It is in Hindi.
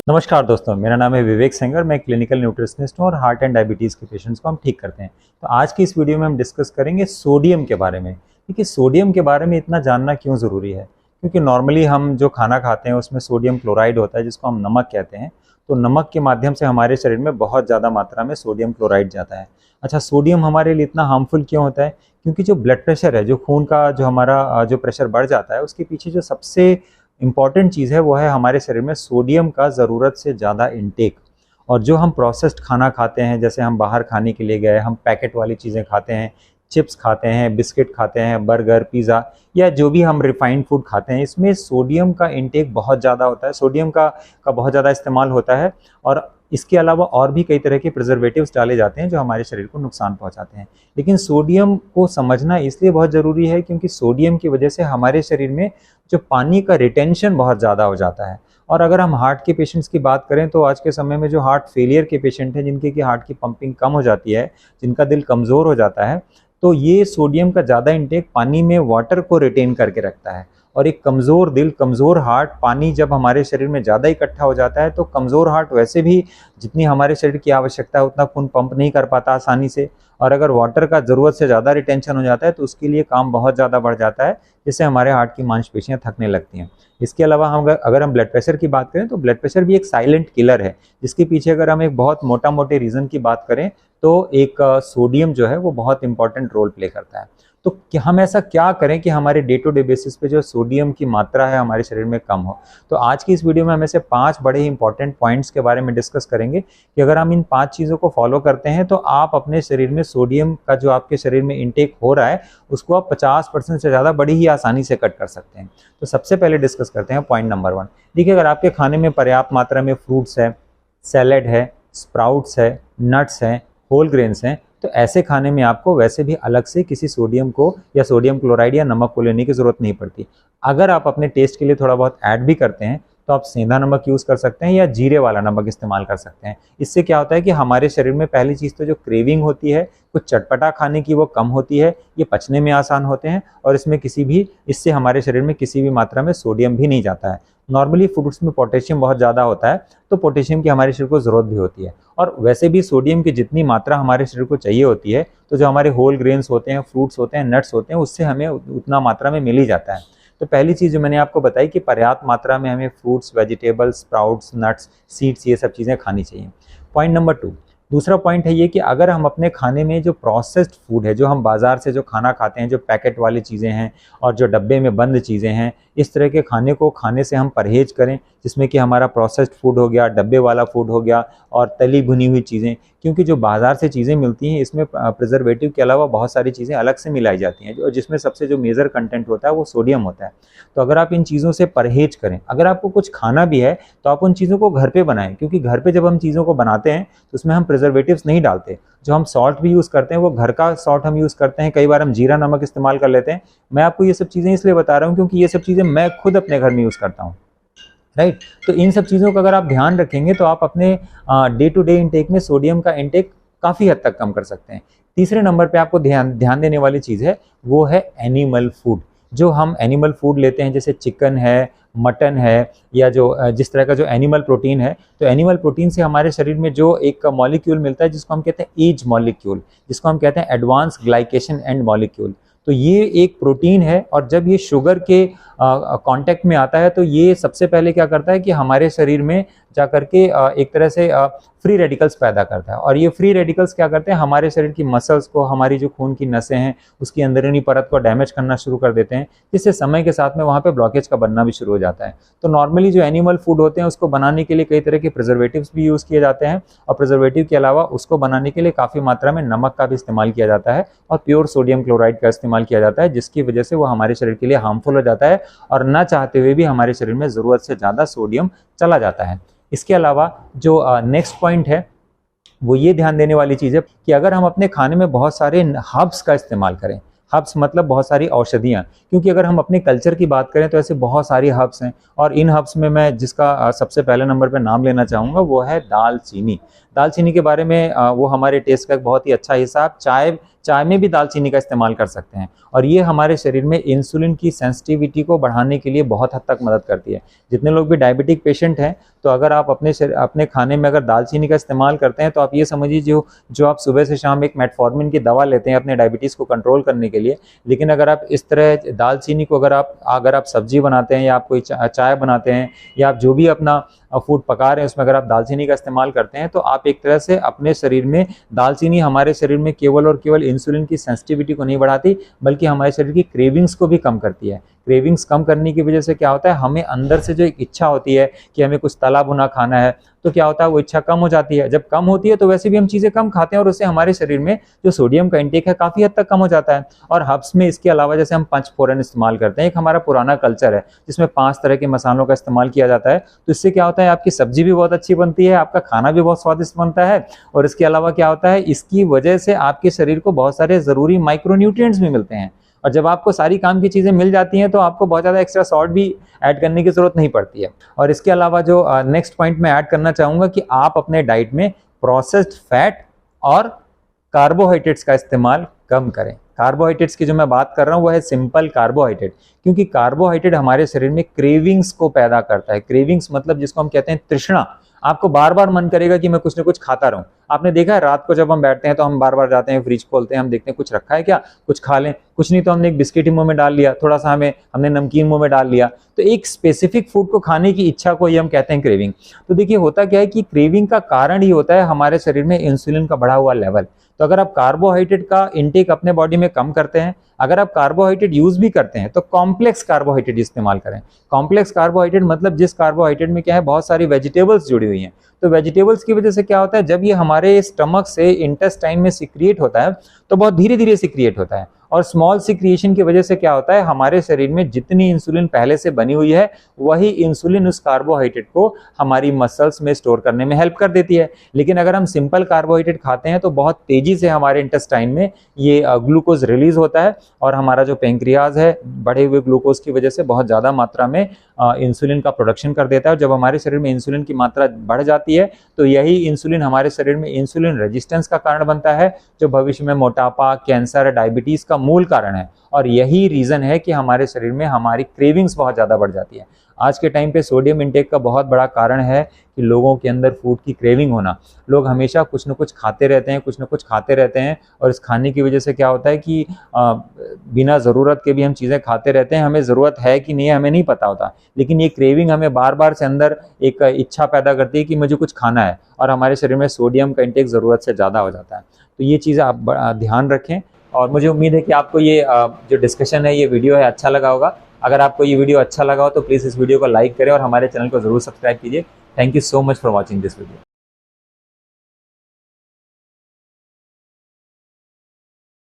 नमस्कार दोस्तों, मेरा नाम है विवेक सेंगर। मैं क्लिनिकल न्यूट्रिशनिस्ट हूँ और हार्ट एंड डायबिटीज़ के पेशेंट्स को हम ठीक करते हैं। तो आज की इस वीडियो में हम डिस्कस करेंगे सोडियम के बारे में। देखिए, सोडियम के बारे में इतना जानना क्यों ज़रूरी है? क्योंकि नॉर्मली हम जो खाना खाते हैं उसमें सोडियम क्लोराइड होता है, जिसको हम नमक कहते हैं। तो नमक के माध्यम से हमारे शरीर में बहुत ज़्यादा मात्रा में सोडियम क्लोराइड जाता है। अच्छा, सोडियम हमारे लिए इतना हार्मफुल क्यों होता है? क्योंकि जो ब्लड प्रेशर है, जो खून का जो हमारा जो प्रेशर बढ़ जाता है, उसके पीछे जो सबसे इम्पॉर्टेंट चीज़ है वो है हमारे शरीर में सोडियम का ज़रूरत से ज़्यादा इंटेक। और जो हम प्रोसेस्ड खाना खाते हैं, जैसे हम बाहर खाने के लिए गए, हम पैकेट वाली चीज़ें खाते हैं, चिप्स खाते हैं, बिस्किट खाते हैं, बर्गर, पिज़्ज़ा या जो भी हम रिफाइंड फूड खाते हैं, इसमें सोडियम का इंटेक बहुत ज़्यादा होता है। सोडियम का बहुत ज़्यादा इस्तेमाल होता है। और इसके अलावा और भी कई तरह के प्रिजर्वेटिव्स डाले जाते हैं जो हमारे शरीर को नुकसान पहुंचाते हैं। लेकिन सोडियम को समझना इसलिए बहुत ज़रूरी है क्योंकि सोडियम की वजह से हमारे शरीर में जो पानी का रिटेंशन बहुत ज़्यादा हो जाता है। और अगर हम हार्ट के पेशेंट्स की बात करें तो आज के समय में जो हार्ट फेलियर के पेशेंट हैं, जिनके की हार्ट की पंपिंग कम हो जाती है, जिनका दिल कमज़ोर हो जाता है, तो ये सोडियम का ज़्यादा इंटेक पानी में वाटर को रिटेन करके रखता है। और एक कमज़ोर दिल, कमज़ोर हार्ट, पानी जब हमारे शरीर में ज़्यादा इकट्ठा हो जाता है तो कमज़ोर हार्ट वैसे भी जितनी हमारे शरीर की आवश्यकता है उतना खून पंप नहीं कर पाता आसानी से। और अगर वाटर का ज़रूरत से ज़्यादा रिटेंशन हो जाता है तो उसके लिए काम बहुत ज़्यादा बढ़ जाता है, जिससे हमारे हार्ट की मांसपेशियाँ थकने लगती हैं। इसके अलावा हम अगर हम ब्लड प्रेशर की बात करें तो ब्लड प्रेशर भी एक साइलेंट किलर है, जिसके पीछे अगर हम एक बहुत मोटा मोटे रीज़न की बात करें तो एक सोडियम जो है वो बहुत इंपॉर्टेंट रोल प्ले करता है। तो हम ऐसा क्या करें कि हमारे डे टू डे बेसिस पे जो सोडियम की मात्रा है हमारे शरीर में कम हो? तो आज की इस वीडियो में हम ऐसे 5 बड़े ही इंपॉर्टेंट पॉइंट्स के बारे में डिस्कस करेंगे कि अगर हम इन 5 चीज़ों को फॉलो करते हैं तो आप अपने शरीर में सोडियम का जो आपके शरीर में इंटेक हो रहा है उसको आप 50% से ज़्यादा बड़ी ही आसानी से कट कर सकते हैं। तो सबसे पहले डिस्कस करते हैं पॉइंट नंबर 1। देखिए, अगर आपके खाने में पर्याप्त मात्रा में फ्रूट्स है, सैलेड है, स्प्राउट्स है, नट्स हैं, होल ग्रेन्स हैं, तो ऐसे खाने में आपको वैसे भी अलग से किसी सोडियम को या सोडियम क्लोराइड या नमक को लेने की ज़रूरत नहीं पड़ती। अगर आप अपने टेस्ट के लिए थोड़ा बहुत ऐड भी करते हैं तो आप सेंधा नमक यूज़ कर सकते हैं या जीरे वाला नमक इस्तेमाल कर सकते हैं। इससे क्या होता है कि हमारे शरीर में पहली चीज़ तो जो क्रेविंग होती है कुछ चटपटा खाने की वो कम होती है, ये पचने में आसान होते हैं और इससे हमारे शरीर में किसी भी मात्रा में सोडियम भी नहीं जाता है। नॉर्मली फ्रूट्स में पोटेशियम बहुत ज़्यादा होता है, तो पोटेशियम की हमारे शरीर को ज़रूरत भी होती है। और वैसे भी सोडियम की जितनी मात्रा हमारे शरीर को चाहिए होती है, तो जो हमारे होल ग्रेन्स होते हैं, फ्रूट्स होते हैं, नट्स होते हैं, उससे हमें उतना मात्रा में मिल ही जाता है। तो पहली चीज़ जो मैंने आपको बताई कि पर्याप्त मात्रा में हमें fruits, vegetables, sprouts, nuts, seeds ये सब चीज़ें खानी चाहिए। पॉइंट नंबर 2, दूसरा पॉइंट है ये कि अगर हम अपने खाने में जो प्रोसेस्ड फूड है, जो हम बाज़ार से जो खाना खाते हैं, जो पैकेट वाली चीज़ें हैं और जो डब्बे में बंद चीज़ें हैं, इस तरह के खाने को खाने से हम परहेज़ करें, जिसमें कि हमारा प्रोसेस्ड फूड हो गया, डब्बे वाला फूड हो गया और तली भुनी हुई चीज़ें। क्योंकि जो बाज़ार से चीज़ें मिलती हैं इसमें प्रिजर्वेटिव के अलावा बहुत सारी चीज़ें अलग से मिलाई जाती हैं, जिसमें सबसे जो मेजर कंटेंट होता है वो सोडियम होता है। तो अगर आप इन चीज़ों से परहेज करें, अगर आपको कुछ खाना भी है तो आप उन चीज़ों को घर पे बनाएं, क्योंकि घर पे जब हम चीज़ों को बनाते हैं तो उसमें हम प्रिजर्वेटिव्स नहीं डालते। जो हम सॉल्ट भी यूज़ करते हैं वो घर का सॉल्ट हम यूज़ करते हैं, कई बार हम जीरा नमक इस्तेमाल कर लेते हैं। मैं आपको ये सब चीज़ें इसलिए बता रहा हूँ क्योंकि ये सब चीज़ें मैं खुद अपने घर में यूज़ करता हूँ, राइट। तो इन सब चीज़ों का अगर आप ध्यान रखेंगे तो आप अपने डे टू डे इंटेक में सोडियम का इंटेक काफ़ी हद तक कम कर सकते हैं। तीसरे नंबर पे आपको ध्यान देने वाली चीज़ है वो है एनिमल फूड। जो हम एनिमल फूड लेते हैं, जैसे चिकन है, मटन है या जो जिस तरह का जो एनिमल प्रोटीन है, तो एनिमल प्रोटीन से हमारे शरीर में जो एक मॉलिक्यूल मिलता है जिसको हम कहते हैं एज मॉलिक्यूल, जिसको हम कहते हैं एडवांस ग्लाइकेशन एंड मॉलिक्यूल। तो ये एक प्रोटीन है और जब ये शुगर के कांटेक्ट में आता है तो ये सबसे पहले क्या करता है कि हमारे शरीर में जाकर के एक तरह से फ्री रेडिकल्स पैदा करता है। और ये फ्री रेडिकल्स क्या करते हैं, हमारे शरीर की मसल्स को, हमारी जो खून की नसें हैं उसकी अंदरूनी परत को डैमेज करना शुरू कर देते हैं, जिससे समय के साथ में वहाँ पे ब्लॉकेज का बनना भी शुरू हो जाता है। तो नॉर्मली जो एनिमल फूड होते हैं उसको बनाने के लिए कई तरह के प्रिजर्वेटिव्स भी यूज़ किए जाते हैं और प्रिजर्वेटिव के अलावा उसको बनाने के लिए काफ़ी मात्रा में नमक का भी इस्तेमाल किया जाता है और प्योर सोडियम क्लोराइड का इस्तेमाल किया जाता है, जिसकी वजह से वो हमारे शरीर के लिए हार्मफुल हो जाता है और ना चाहते हुए भी हमारे शरीर में ज़रूरत से ज़्यादा सोडियम चला जाता है। इसके अलावा जो नेक्स्ट पॉइंट है वो ये ध्यान देने वाली चीज़ है कि अगर हम अपने खाने में बहुत सारे हर्ब्स का इस्तेमाल करें, हर्ब्स मतलब बहुत सारी औषधियाँ, क्योंकि अगर हम अपने कल्चर की बात करें तो ऐसे बहुत सारी हर्ब्स हैं और इन हर्ब्स में मैं जिसका सबसे पहले नंबर पे नाम लेना चाहूँगा वो है दालचीनी। दालचीनी के बारे में वो हमारे टेस्ट का एक बहुत ही अच्छा हिस्सा, चाय में भी दालचीनी का इस्तेमाल कर सकते हैं और ये हमारे शरीर में इंसुलिन की सेंसिटिविटी को बढ़ाने के लिए बहुत हद तक मदद करती है। जितने लोग भी डायबिटिक पेशेंट हैं, तो अगर आप अपने खाने में अगर दालचीनी का इस्तेमाल करते हैं तो आप ये समझिए जो आप सुबह से शाम एक मेटफॉर्मिन की दवा लेते हैं अपने डायबिटीज़ को कंट्रोल करने के लिए, लेकिन अगर आप इस तरह दालचीनी को अगर आप सब्जी बनाते हैं या आप कोई चाय बनाते हैं या आप जो भी अपना फूड पका रहे हैं उसमें अगर आप दालचीनी का इस्तेमाल करते हैं तो आप एक तरह से अपने शरीर में, दालचीनी हमारे शरीर में केवल और केवल इंसुलिन की सेंसिटिविटी को नहीं बढ़ाती बल्कि हमारे शरीर की क्रेविंग्स को भी कम करती है। क्रेविंग्स कम करने की वजह से क्या होता है, हमें अंदर से जो एक इच्छा होती है कि हमें कुछ तला भुना खाना है, तो क्या होता है वो इच्छा कम हो जाती है। जब कम होती है तो वैसे भी हम चीज़ें कम खाते हैं और उससे हमारे शरीर में जो सोडियम का इंटेक है काफ़ी हद तक कम हो जाता है। और हर्ब्स में इसके अलावा जैसे हम पंचफोरन इस्तेमाल करते हैं, एक हमारा पुराना कल्चर है जिसमें 5 तरह के मसालों का इस्तेमाल किया जाता है, तो इससे क्या होता है आपकी सब्जी भी बहुत अच्छी बनती है, आपका खाना भी बहुत स्वादिष्ट बनता है और इसके अलावा क्या होता है, इसकी वजह से आपके शरीर को बहुत सारे ज़रूरी माइक्रोन्यूट्रिएंट्स भी मिलते हैं। और जब आपको सारी काम की चीज़ें मिल जाती हैं तो आपको बहुत ज़्यादा एक्स्ट्रा सॉल्ट भी ऐड करने की ज़रूरत नहीं पड़ती है। और इसके अलावा जो नेक्स्ट पॉइंट मैं ऐड करना चाहूँगा कि आप अपने डाइट में प्रोसेस्ड फैट और कार्बोहाइड्रेट्स का इस्तेमाल कम करें। कार्बोहाइड्रेट्स की जो मैं बात कर रहा हूँ वो है सिंपल कार्बोहाइड्रेट, क्योंकि कार्बोहाइड्रेट हमारे शरीर में क्रेविंग्स को पैदा करता है। क्रेविंग्स मतलब जिसको हम कहते हैं तृष्णा, आपको बार बार मन करेगा कि मैं कुछ न कुछ खाता रहूं। आपने देखा है रात को जब हम बैठते हैं तो हम बार बार जाते हैं, फ्रिज खोलते हैं, हम देखते हैं कुछ रखा है क्या, कुछ खा लें, कुछ नहीं तो हमने एक बिस्किट ही मुंह में डाल लिया, थोड़ा सा हमने नमकीन मुंह में डाल लिया। तो एक स्पेसिफिक फूड को खाने की इच्छा को ये हम कहते हैं क्रेविंग। तो देखिए होता क्या है कि क्रेविंग का कारण ही होता है हमारे शरीर में इंसुलिन का बढ़ा हुआ लेवल। तो अगर आप कार्बोहाइड्रेट का इंटेक अपने बॉडी में कम करते हैं, अगर आप कार्बोहाइड्रेट यूज भी करते हैं तो कॉम्प्लेक्स कार्बोहाइड्रेट इस्तेमाल करें। कॉम्प्लेक्स कार्बोहाइड्रेट मतलब जिस कार्बोहाइड्रेट में क्या है, बहुत सारी वेजिटेबल्स जुड़ी हुई हैं। तो वेजिटेबल्स की वजह से क्या होता है, जब ये हमारे स्टमक से इंटेस्टाइन में सिक्रिएट होता है तो बहुत धीरे धीरे सिक्रिएट होता है और स्मॉल सिक्रिएशन की वजह से क्या होता है, हमारे शरीर में जितनी इंसुलिन पहले से बनी हुई है वही इंसुलिन उस कार्बोहाइड्रेट को हमारी मसल्स में स्टोर करने में हेल्प कर देती है। लेकिन अगर हम सिंपल कार्बोहाइड्रेट खाते हैं तो बहुत तेजी से हमारे इंटेस्टाइन में ये ग्लूकोज रिलीज होता है और हमारा जो पेंक्रियाज है बढ़े हुए ग्लूकोज की वजह से बहुत ज़्यादा मात्रा में इंसुलिन का प्रोडक्शन कर देता है। और जब हमारे शरीर में इंसुलिन की मात्रा बढ़ जाती है तो यही इंसुलिन हमारे शरीर में इंसुलिन रेजिस्टेंस का कारण बनता है, जो भविष्य में मोटापा, कैंसर, डायबिटीज़ का मूल कारण है। और यही रीज़न है कि हमारे शरीर में हमारी क्रेविंग्स बहुत ज़्यादा बढ़ जाती है। आज के टाइम पे सोडियम इंटेक का बहुत बड़ा कारण है कि लोगों के अंदर फूड की क्रेविंग होना। लोग हमेशा कुछ न कुछ खाते रहते हैं, कुछ न कुछ खाते रहते हैं और इस खाने की वजह से क्या होता है कि बिना ज़रूरत के भी हम चीज़ें खाते रहते हैं। हमें ज़रूरत है कि नहीं है हमें नहीं पता होता, लेकिन ये क्रेविंग हमें बार बार से अंदर एक इच्छा पैदा करती है कि मुझे कुछ खाना है और हमारे शरीर में सोडियम का इंटेक ज़रूरत से ज़्यादा हो जाता है। तो ये चीज़ें आप ध्यान रखें और मुझे उम्मीद है कि आपको ये जो डिस्कशन है, ये वीडियो है, अच्छा लगा होगा। अगर आपको ये वीडियो अच्छा लगा हो तो प्लीज़ इस वीडियो को लाइक करें और हमारे चैनल को ज़रूर सब्सक्राइब कीजिए। Thank you so much for watching this video.